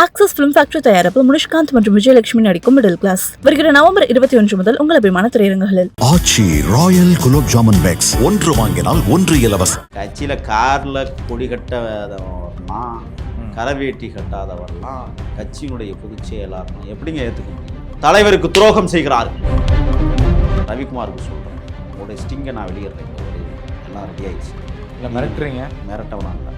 Access film factory தயாரிப்பு முனிஷ்காந்த் மற்றும் விஜயலட்சுமி நடிக்கும் மிடில் கிளாஸ் வருகிற நவம்பர் 21 முதல் உங்கள் அபிமான திரையரங்குகளில். ஆச்சி ராயல் குலோப் ஜாமுன் பேக்ஸ் ஒன்று வாங்கினால் ஒன்று இலவசம். கட்சியில் காரில் கொடி கட்டவர்லாம் கரவேட்டி கட்டாதவர்லாம் கட்சியினுடைய பொதுச் செயலாளர் எப்படிங்க ஏற்றுக்க முடியும்? தலைவருக்கு துரோகம் செய்கிறார்கள். ரவிக்குமாருக்கு சொல்கிறேன், உங்களுடைய ஸ்டிங்கை நான் வெளியிடுறேன். எல்லாம் ரெடி ஆயிடுச்சு. இல்லை மிரட்டுறீங்க? மிரட்டவனா இல்லை,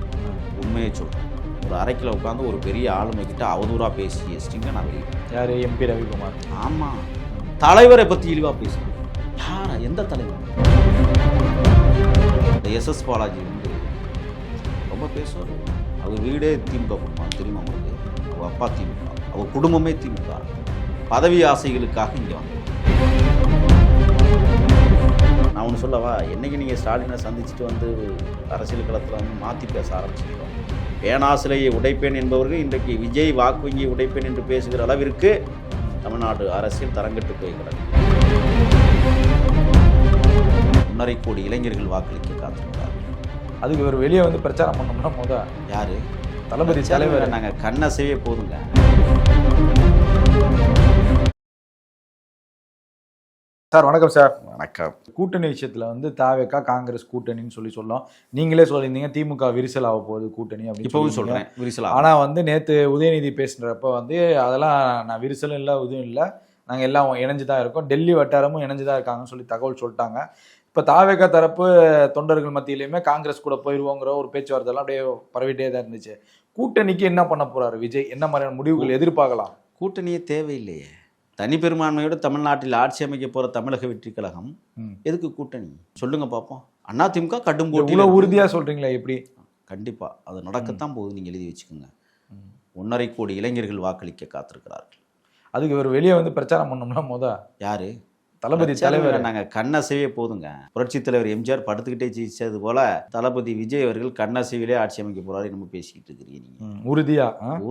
உண்மையை சொல்கிறேன். ஒரு அறைக்கில் உட்காந்து ஒரு பெரிய ஆளுமை கிட்ட அவதூறாக பேசிய ஸ்டிங்கை நான் வெளியிடுறேன். யார்? எம்பி ரவிக்குமார். ஆமாம், தலைவரை பற்றி இழிவாக பேசுகிறேன். யாரா? எந்த தலைவர்? இந்த எஸ்எஸ் பாலாஜி வந்து ரொம்ப பேசுவார். அவர் வீடே திமுக குடும்பம் தெரியுமா உங்களுக்கு? அவங்க அப்பா திமுக, அவர் குடும்பமே திமுக. பதவி ஆசைகளுக்காக இங்கே வந்து நான் ஒன்று சொல்லவா, என்னைக்கு நீங்கள் ஸ்டாலினை சந்திச்சுட்டு வந்து அரசியல் களத்தில் வந்து மாற்றி பேச ஆரம்பிச்சிருக்கோம். பேனாசிலையை உடைப்பேன் என்பவர்கள் இன்றைக்கு விஜய் வாக்கு வங்கியை உடைப்பேன் என்று பேசுகிற அளவிற்கு தமிழ்நாடு அரசியல் தரங்கட்டு போய் கிடக்கு. 1.5 கோடி இளைஞர்கள் வாக்களிக்க காத்திருக்கிறார்கள். அதுக்கு ஒரு வெளியே வந்து பிரச்சாரம் பண்ணோம்னா யாரு? தளபதி தலைவர். நாங்கள் கண்ணசைவே போதுங்க. சார் வணக்கம் சார். வணக்கம். கூட்டணி விஷயத்தில் வந்து தாவேக்கா காங்கிரஸ் கூட்டணின்னு சொல்லலாம். நீங்களே சொல்லியிருந்தீங்க திமுக விரிசல் ஆக போகுது கூட்டணி அப்படின்னு. இப்போவும் சொல்கிறேன் விரிசல். ஆனால் வந்து நேற்று உதயநிதி பேசுகிறப்ப வந்து அதெல்லாம் நான் விரிசலும் இல்லை இதுவும் இல்லை, நாங்கள் எல்லாம் இணைஞ்சு தான் இருக்கோம், டெல்லி வட்டாரமும் இணைஞ்சு தான் இருக்காங்கன்னு சொல்லி தகவல் சொல்லிட்டாங்க. இப்போ தாவேக்கா தரப்பு தொண்டர்கள் மத்தியிலையுமே காங்கிரஸ் கூட போயிடுவோங்கிற ஒரு பேச்சுவார்த்தைலாம் அப்படியே பரவிட்டே தான் இருந்துச்சு. கூட்டணிக்கு என்ன பண்ண போகிறாரு விஜய்? என்ன மாதிரியான முடிவுகள் எதிர்பார்க்கலாம்? கூட்டணியே தேவையில்லையே. தனி பெரும்பான்மையோடு தமிழ்நாட்டில் ஆட்சி அமைக்க போகிற தமிழக வெற்றி கழகம் எதுக்கு கூட்டணி சொல்லுங்க பார்ப்போம். அதிமுக கடும் போட்டி. இவ்வளோ உறுதியாக சொல்கிறீங்களா? எப்படி? கண்டிப்பாக அது நடக்கத்தான் போகுது. நீங்கள் எழுதி வச்சுக்கோங்க. 1.5 கோடி இளைஞர்கள் வாக்களிக்க காத்திருக்கிறார்கள். அதுக்கு ஒரு வெளியே வந்து பிரச்சாரம் பண்ணோம்னா யாரு? தளபதி தலைவர். நாங்கள் கண்ணசைவே போதுங்க. புரட்சித் தலைவர் எம்ஜிஆர் படுத்துக்கிட்டே ஜெயிச்சது போல தளபதி விஜய் அவர்கள் கண்ணசைவிலே ஆட்சி அமைக்க போறாரு. நம்ம பேசிக்கிட்டு இருக்கிறீங்க நீங்க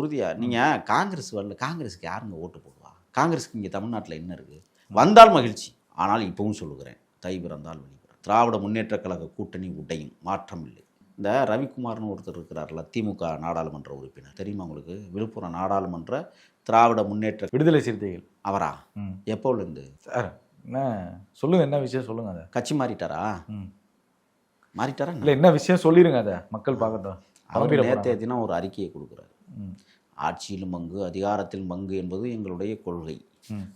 உறுதியா. நீங்க காங்கிரஸ் வரல, காங்கிரஸுக்கு யாருங்க ஓட்டு போடுவா? காங்கிரஸுக்கு இங்கே தமிழ்நாட்டில் என்ன இருக்குது? வந்தால் மகிழ்ச்சி. ஆனால் இப்பவும் சொல்லுகிறேன், தை பிறந்தால் வெளிப்பிற திராவிட முன்னேற்ற கழக கூட்டணி உடையும், மாற்றம் இல்லை. இந்த ரவிக்குமார்னு ஒருத்தர் இருக்கிறார்ல, திமுக நாடாளுமன்ற உறுப்பினர், தெரியுமா உங்களுக்கு? விழுப்புரம் நாடாளுமன்ற திராவிட முன்னேற்ற விடுதலை சிறுத்தைகள். அவரா? எப்போலேருந்து சார்? என்ன சொல்லுங்க, என்ன விஷயம் சொல்லுங்க. அதை கட்சி மாறிட்டாரா? மாறிட்டாரா? இல்லை, என்ன விஷயம் சொல்லிடுங்க, அதை மக்கள் பார்க்கட்டும். அவர் நேற்றைய தினம் ஒரு அறிக்கையை கொடுக்குறாரு. ஆட்சியிலும் பங்கு, அதிகாரத்திலும் பங்கு என்பது எங்களுடைய கொள்கை,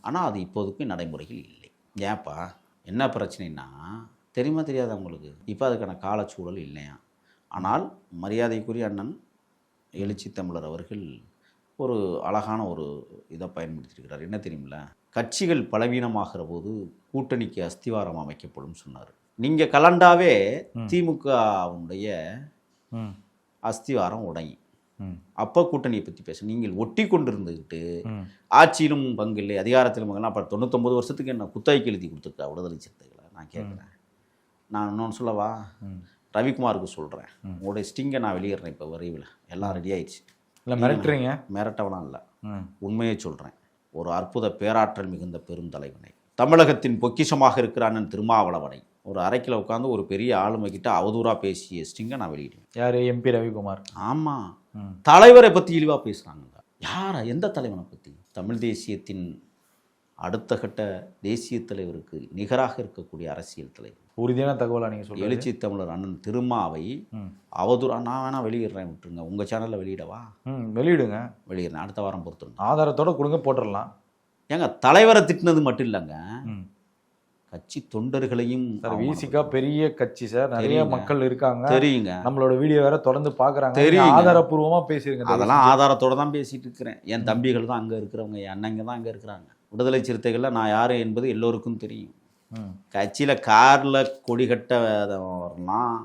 ஆனால் அது இப்போதைக்கு நடைமுறையில் இல்லை. ஏன்ப்பா, என்ன பிரச்சனைனா தெரியுமா தெரியாத உங்களுக்கு? இப்போ அதுக்கான காலச்சூழல் இல்லையா? ஆனால் மரியாதைக்குரிய அண்ணன் எழுச்சி தமிழர் அவர்கள் ஒரு அழகான ஒரு இதை பயன்படுத்தியிருக்கிறார். என்ன தெரியுமில்ல, கட்சிகள் பலவீனமாகிற போது கூட்டணிக்கு அஸ்திவாரம் அமைக்கப்படும் சொன்னார். நீங்கள் கலண்டாவே திமுகவுடைய அஸ்திவாரம் உடையும். அப்போ கூட்டணியை பற்றி பேச நீங்கள் ஒட்டி கொண்டு இருந்துக்கிட்டு ஆட்சியிலும் பங்கு இல்லை, அதிகாரத்திலும் பங்குலாம். அப்போ 99 வருஷத்துக்கு என்ன குத்தகைக்கு எழுதி கொடுத்துருக்கா விடுதலை சிறுத்தைகளை? நான் கேட்குறேன். நான் இன்னொன்று சொல்லவா, ரவிக்குமாருக்கு சொல்கிறேன், உங்களுடைய ஸ்டிங்கை நான் வெளியிடுறேன். இப்போ விரைவில் எல்லாம் ரெடி ஆயிடுச்சு. இல்லை மிரட்டுறீங்க? மிரட்டவெல்லாம் இல்லை, உண்மையை சொல்கிறேன். ஒரு அற்புத பேராற்றல் மிகுந்த பெருந்தலைவனை, தமிழகத்தின் பொக்கிஷமாக இருக்கிற அண்ணன் திருமாவளவனை ஒரு அறைக்கில் உட்காந்து ஒரு பெரிய ஆளுமை கிட்ட அவதூறாக பேசிய ஸ்டிங்கை நான் வெளியிடுவேன். யார்? எம்பி ரவிக்குமார். ஆமாம், தலைவரை பற்றி இழிவாக பேசுகிறாங்க. யாரா? எந்த தலைவனை பற்றி? தமிழ் தேசியத்தின் அடுத்த கட்ட தேசிய தலைவருக்கு நிகராக இருக்கக்கூடிய அரசியல் தலைவர். உறுதியான தகவலாக நீங்கள் சொல்லுங்கள். எழுச்சி தமிழர் அண்ணன் திருமாவை அவதூறா நான் வேணா வெளியிடுறேன், விட்டுருங்க. உங்கள் சேனலில் வெளியிடவா? வெளியிடுங்க. வெளியிடுறேன், அடுத்த வாரம் பொறுத்துருங்க. ஆதாரத்தோட கொடுங்க, போட்டுடலாம். ஏங்க, தலைவரை திட்டினது மட்டும் இல்லைங்க, கட்சி தொண்டர்களையும். விசிகா பெரிய கட்சி சார், நிறைய மக்கள் இருக்காங்க, தெரியுங்க. நம்மளோட வீடியோ வேற தொடர்ந்து பாக்குறாங்க, தெரியும். ஆதாரப்பூர்வமா பேசிருங்க. அதெல்லாம் ஆதாரத்தோட தான் பேசிட்டு இருக்கிறேன். என் தம்பிகள் தான் அங்கே இருக்கிறவங்க, என் அண்ணங்க தான் அங்கே இருக்கிறாங்க. விடுதலை சிறுத்தைகள்ல நான் யாரு என்பது எல்லோருக்கும் தெரியும். கட்சியில கார்ல கொடி கட்டவர்லாம்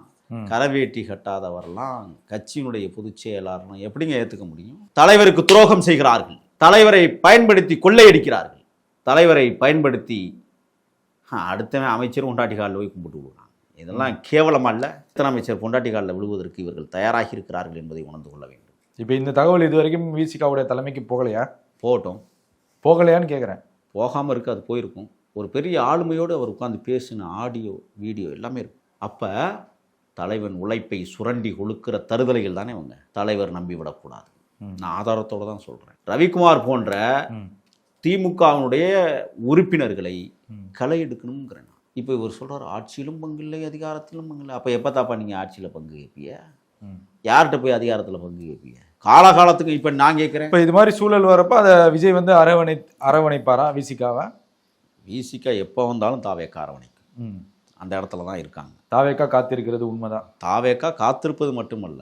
கரவேட்டி கட்டாதவர்லாம் கட்சியினுடைய பொதுச் செயலாளர் எப்படிங்க ஏற்றுக்க முடியும்? தலைவருக்கு துரோகம் செய்கிறார்கள், தலைவரை பயன்படுத்தி கொள்ளையடிக்கிறார்கள், தலைவரை பயன்படுத்தி அடுத்தவன் அமைச்சர் பொண்டாட்டி காலில் போய் கும்பிட்டு விடுவாங்க. இதெல்லாம் கேவலமா இல்லை? இத்தனை அமைச்சர் பொண்டாட்டி காலில் விழுவதற்கு இவர்கள் தயாராகி இருக்கிறார்கள் என்பதை உணர்ந்து கொள்ள வேண்டும். இப்போ இந்த தகவல் இது வரைக்கும் விசிகாவுடைய தலைமைக்கு போகலையா? போகட்டும். போகலையான்னு கேட்குறேன். போகாமல் இருக்கு, அது போயிருக்கும். ஒரு பெரிய ஆளுமையோடு அவர் உட்காந்து பேசின ஆடியோ வீடியோ எல்லாமே இருக்கும். அப்போ தலைவன் உழைப்பை சுரண்டி கொழுக்கிற தருதலைகள் தானே அவங்க. தலைவர் நம்பி விடக்கூடாது. நான் ஆதாரத்தோடு தான் சொல்கிறேன். ரவிக்குமார் போன்ற திமுகவினுடைய உறுப்பினர்களை களை எடுக்கணுங்கிறேன். இப்போ இவர் சொல்கிறார் ஆட்சியிலும் பங்கு இல்லை, அதிகாரத்திலும் பங்கு இல்லை. அப்போ எப்போ தாப்பா நீங்கள் ஆட்சியில் பங்கு கேட்பீங்க? யார்கிட்ட போய் அதிகாரத்தில் பங்கு கேட்பீங்க? காலகாலத்துக்கு இப்போ நான் கேட்குறேன். இப்போ இது மாதிரி சூழல் வரப்போ அதை விஜய் வந்து அரவணைப்பாரா விசிகாவை? விசிகா எப்போ வந்தாலும் தாவேக்கா அரவணைக்கும். அந்த இடத்துல தான் இருக்காங்க. தாவேக்கா காத்திருக்கிறது உண்மைதான். தாவேக்கா காத்திருப்பது மட்டுமல்ல,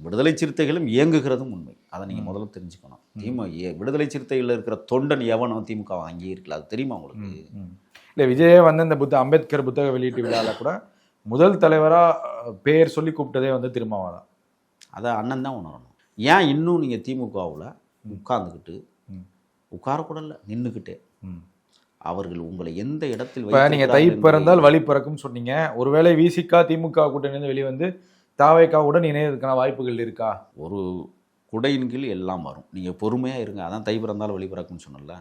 விடுதலை சிறுத்தைகளும் இயங்குகிறதும் உண்மை. அதை நீங்கள் முதல்ல தெரிஞ்சுக்கணும். விடுதலை சிறுத்தைகளில் இருக்கிற தொண்டன் எவனும் திமுக அங்கீகரிக்கல. அது தெரியுமா உங்களுக்கு? இல்லை, விஜயே வந்து இந்த அம்பேத்கர் புத்தக வெளியீட்டு விழாவில் கூட முதல் தலைவராக பேர் சொல்லி கூப்பிட்டதே வந்து திருமாவளவன். அதை அண்ணன் தான் உணரணும். ஏன் இன்னும் நீங்கள் திமுகவில் உட்கார்ந்துக்கிட்டு உட்காரக்கூடல, நின்றுக்கிட்டே அவர்கள் உங்களை எந்த இடத்தில் இப்போ நீங்கள் தை பிறந்தால் வழி பிறக்கும் சொன்னீங்க. ஒருவேளை விசிகா திமுக கூட்டணி வெளியே வந்து தாவேக்காவுடன் இணையதுக்கான வாய்ப்புகள் இருக்கா? ஒரு குடையின் கீழ் எல்லாம் வரும். நீங்கள் பொறுமையாக இருங்க. அதான் தை பிறந்தால் வழி பிறக்கும்னு சொன்னல.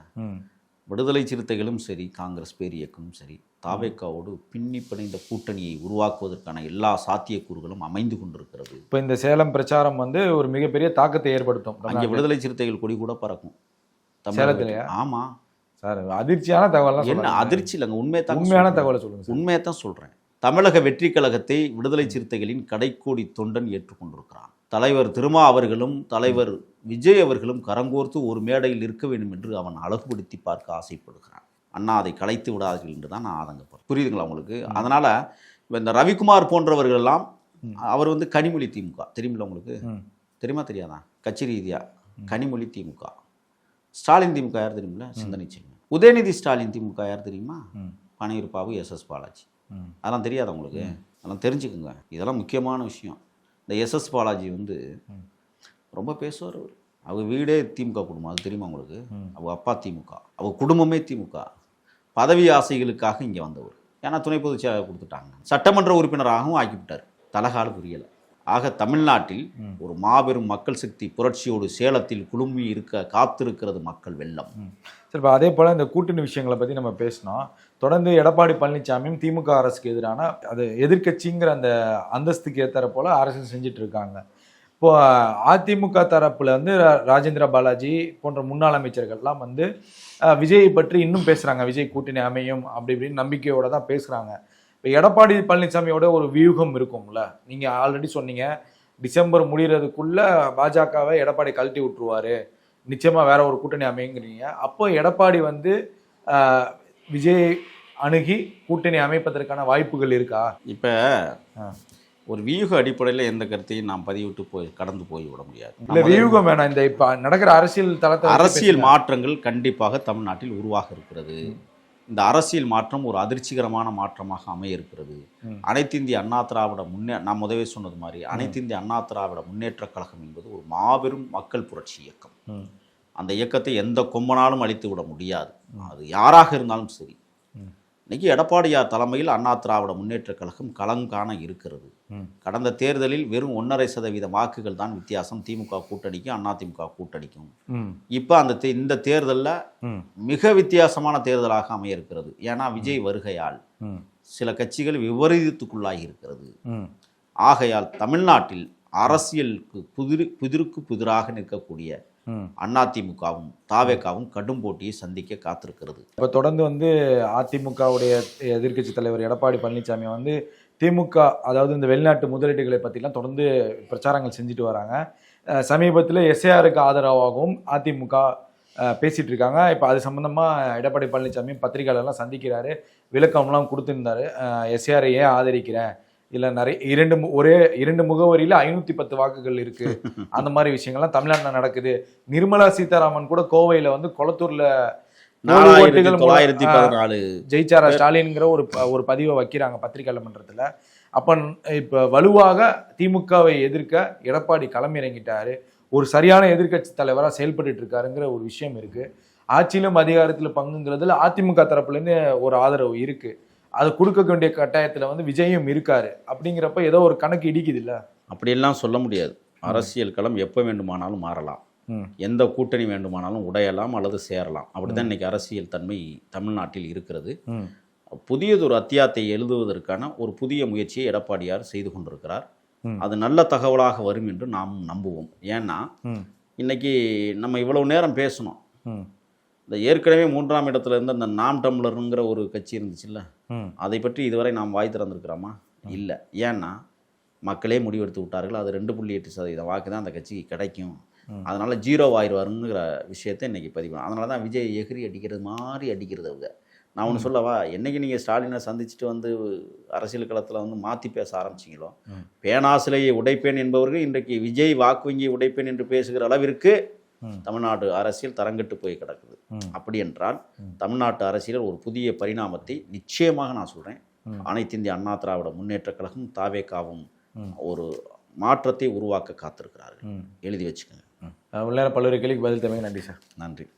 விடுதலை சிறுத்தைகளும் சரி, காங்கிரஸ் பேர் இயக்கமும் சரி, தாவேக்காவோடு பின்னி பிணைந்த கூட்டணியை உருவாக்குவதற்கான எல்லா சாத்தியக்கூறுகளும் அமைந்து கொண்டிருக்கிறது. இப்போ இந்த சேலம் பிரச்சாரம் வந்து ஒரு மிகப்பெரிய தாக்கத்தை ஏற்படுத்தும். அங்கே விடுதலை சிறுத்தைகள் கொடி கூட பறக்கும் சேலத்திலேயே. ஆமாம் சார், அதிர்ச்சியான தகவல். என்ன அதிர்ச்சி இல்லைங்க, உண்மையான தகவலை சொல்லுங்கள். உண்மையை தான் சொல்கிறேன். தமிழக வெற்றி கழகத்தை விடுதலை சிறுத்தைகளின் கடைக்கோடி தொண்டன் ஏற்றுக்கொண்டிருக்கிறான். தலைவர் திருமா அவர்களும் தலைவர் விஜய் அவர்களும் கரங்கோர்த்து ஒரு மேடையில் இருக்க வேண்டும் என்று அவன் அழகுபடுத்தி பார்க்க ஆசைப்படுகிறான். அண்ணா அதை கலைத்து விடாதீர்கள் என்று தான் நான் ஆதங்கப்படுறேன். புரியுதுங்களா உங்களுக்கு? அதனால் இப்போ இந்த ரவிக்குமார் போன்றவர்கள் எல்லாம் அவர் வந்து கனிமொழி திமுக தெரியுமில்ல உங்களுக்கு? தெரியுமா தெரியாதா? கட்சி ரீதியாக கனிமொழி திமுக. ஸ்டாலின் திமுக யார் தெரியுமில்ல? சிந்தனை செல்வன். உதயநிதி ஸ்டாலின் திமுக யார் தெரியுமா? பனையூர் பாபு, எஸ்எஸ் பாலாஜி. அதெல்லாம் தெரியாதா உங்களுக்கு? அதெல்லாம் தெரிஞ்சுக்குங்க. இதெல்லாம் முக்கியமான விஷயம். இந்த எஸ்எஸ் பாலாஜி வந்து ரொம்ப பேசுவார். அவர் வீடே திமுக குடும்பம், அது தெரியுமா உங்களுக்கு? அவங்க அப்பா திமுக, அவங்க குடும்பமே திமுக. பதவி ஆசைகளுக்காக இங்கே வந்தவர். ஏன்னா துணை பொதுச் செயலாளர் கொடுத்துட்டாங்க. சட்டமன்ற உறுப்பினராகவும் ஆக்கிவிட்டார். தலகால புரியலை. ஆக தமிழ்நாட்டில் ஒரு மாபெரும் மக்கள் சக்தி புரட்சியோடு சேலத்தில் குழுமி இருக்க காத்திருக்கிறது மக்கள் வெள்ளம். சரி, இப்போ அதே போல் இந்த கூட்டணி விஷயங்களை பற்றி நம்ம பேசினோம். தொடர்ந்து எடப்பாடி பழனிசாமியும் திமுக அரசுக்கு எதிரான அது எதிர்க்கட்சிங்கிற அந்த அந்தஸ்துக்கு ஏற்ற போல் அரசியல் செஞ்சுட்டு இருக்காங்க. இப்போ அதிமுக தரப்புல வந்து ராஜேந்திர பாலாஜி போன்ற முன்னாள் அமைச்சர்கள்லாம் வந்து விஜயை பற்றி இன்னும் பேசுகிறாங்க. விஜய் கூட்டணி அமையும் அப்படி இப்படின்னு நம்பிக்கையோடு தான் பேசுகிறாங்க. இப்போ எடப்பாடி பழனிசாமியோட ஒரு வியூகம் இருக்கும்ல. நீங்கள் ஆல்ரெடி சொன்னீங்க, டிசம்பர் முடிகிறதுக்குள்ளே பாஜகவை எடப்பாடி கழட்டி விட்டுருவார், நிச்சயமாக வேற ஒரு கூட்டணி அமைங்கிறீங்க. அப்போ எடப்பாடி வந்து விஜய் அணுகி கூட்டணி அமைப்பதற்கான வாய்ப்புகள் இருக்கா? இப்போ ஒரு வியூக அடிப்படையில் எந்த கருத்தையும் நாம் பதிவிட்டு கடந்து போய் விட முடியாது. இல்லை, வியூகம் வேணாம். இந்த இப்போ நடக்கிற அரசியல் தளத்தை அரசியல் மாற்றங்கள் கண்டிப்பாக தமிழ்நாட்டில் உருவாக இருக்கிறது. இந்த அரசியல் மாற்றம் ஒரு அதிர்ச்சிகரமான மாற்றமாக அமைய இருக்கிறது. அனைத்து இந்திய அண்ணா திராவிட நான் முதவே சொன்னது மாதிரி அனைத்து இந்திய அண்ணா திராவிட முன்னேற்ற கழகம் என்பது ஒரு மாபெரும் மக்கள் புரட்சி இயக்கம். அந்த இயக்கத்தை எந்த கொம்பனாலும் அழித்து விட முடியாது, அது யாராக இருந்தாலும் சரி. இன்னைக்கு எடப்பாடியார் தலைமையில் அண்ணா திராவிட முன்னேற்ற கழகம் களங்காண இருக்கிறது. கடந்த தேர்தலில் வெறும் 1.5% வாக்குகள் தான் வித்தியாசம் திமுக கூட்டணிக்கும் அதிமுக கூட்டணிக்கும். இப்போ இந்த தேர்தலில் மிக வித்தியாசமான தேர்தலாக அமைய இருக்கிறது. ஏன்னா விஜய் வருகையால் சில கட்சிகள் விபரீதத்துக்குள்ளாகி இருக்கிறது. ஆகையால் தமிழ்நாட்டில் அரசியலுக்கு புதிருக்கு புதிராக நிற்கக்கூடிய அதிமுகவும் தாவேக்காவும் கடும் போட்டியை சந்திக்க காத்திருக்கிறது. இப்போ தொடர்ந்து வந்து அதிமுகவுடைய எதிர்க்கட்சி தலைவர் எடப்பாடி பழனிசாமி வந்து திமுக, அதாவது இந்த வெளிநாட்டு முதலீடுகளை பற்றிலாம் தொடர்ந்து பிரச்சாரங்கள் செஞ்சுட்டு வராங்க. சமீபத்தில் எஸ்ஏஆருக்கு ஆதரவாகவும் அதிமுக பேசிகிட்டு இருக்காங்க. இப்போ அது சம்மந்தமாக எடப்பாடி பழனிசாமி பத்திரிகையாளர்லாம் சந்திக்கிறாரு, விளக்கம்லாம் கொடுத்துருந்தாரு. எஸ்ஏஆரை ஏன் ஆதரிக்கிறேன், இல்லை நிறைய இரண்டு முகவரியில் 510 வாக்குகள் இருக்கு, அந்த மாதிரி விஷயங்கள்லாம் தமிழ்நாட்டில் நடக்குது. நிர்மலா சீதாராமன் கூட கோவையில் வந்து கொளத்தூர்ல 914 ஜெயிச்சாரா ஸ்டாலின்ங்கிற ஒரு பதிவை வைக்கிறாங்க பத்திரிகையாளர் மன்றத்தில். அப்போ இப்போ வலுவாக திமுகவை எதிர்க்க எடப்பாடி களமிறங்கிட்டாரு, ஒரு சரியான எதிர்க்கட்சி தலைவராக செயல்பட்டு இருக்காருங்கிற ஒரு விஷயம் இருக்கு. ஆட்சியிலும் அதிகாரத்தில் பங்குங்கிறதுல அதிமுக தரப்புலேருந்து ஒரு ஆதரவு இருக்கு. அது கொடுக்க வேண்டிய கட்டாயத்தில் வந்து விஜயும் இருக்காரு. அப்படிங்கிறப்ப ஏதோ ஒரு கணக்கு இடிக்குது இல்லை? அப்படியெல்லாம் சொல்ல முடியாது. அரசியல் களம் எப்போ வேண்டுமானாலும் மாறலாம், எந்த கூட்டணி வேண்டுமானாலும் உடையலாம் அல்லது சேரலாம். அப்படிதான் இன்னைக்கு அரசியல் தன்மை தமிழ்நாட்டில் இருக்கிறது. புதியதொரு அத்தியாயத்தை எழுதுவதற்கான ஒரு புதிய முயற்சியை எடப்பாடியார் செய்து கொண்டிருக்கிறார். அது நல்ல தகவலாக வரும் என்று நாம் நம்புவோம். ஏன்னா இன்னைக்கு நம்ம இவ்வளவு நேரம் பேசணும். ம். இந்த ஏற்கனவே 3ஆம் இடத்துல இருந்த அந்த நாம் டம்ளருங்கிற ஒரு கட்சி இருந்துச்சுல்ல, ம். அதை பற்றி இதுவரை நாம் வாய் திறந்திருக்கிறோமா? இல்லை. ஏன்னா மக்களே முடிவெடுத்து விட்டார்கள். அது 2.8% வாக்கு தான் அந்த கட்சிக்கு கிடைக்கும். அதனால 0 ஆயிடுவாருங்கிற விஷயத்தை இன்னைக்கு பதிவு. அதனால தான் விஜய் எகிரி அடிக்கிறது மாதிரி அடிக்கிறது அவங்க. நான் ஒன்று சொல்லவா, என்னைக்கு நீங்கள் ஸ்டாலினை சந்திச்சுட்டு வந்து அரசியல் களத்தில் வந்து மாற்றி பேச ஆரம்பிச்சிங்களோ, பேனாசிலையை உடைப்பேன் என்பவர்கள் இன்றைக்கு விஜய் வாக்கு வங்கியை உடைப்பேன் என்று பேசுகிற அளவிற்கு தமிழ்நாடு அரசியல் தரங்கட்டு போய் கிடக்குது. அப்படி என்றால் தமிழ்நாட்டு அரசியல் ஒரு புதிய பரிணாமத்தை நிச்சயமாக நான் சொல்கிறேன், அனைத்து இந்திய அண்ணா திராவிட முன்னேற்ற கழகம் தாவேகாவும் ஒரு மாற்றத்தை உருவாக்க காத்திருக்கிறார்கள். எழுதி வச்சுக்கோங்க. உள்ளே பல்வேறு கேள்விக்கு பதில் தருவீங்க. நன்றி சார். நன்றி.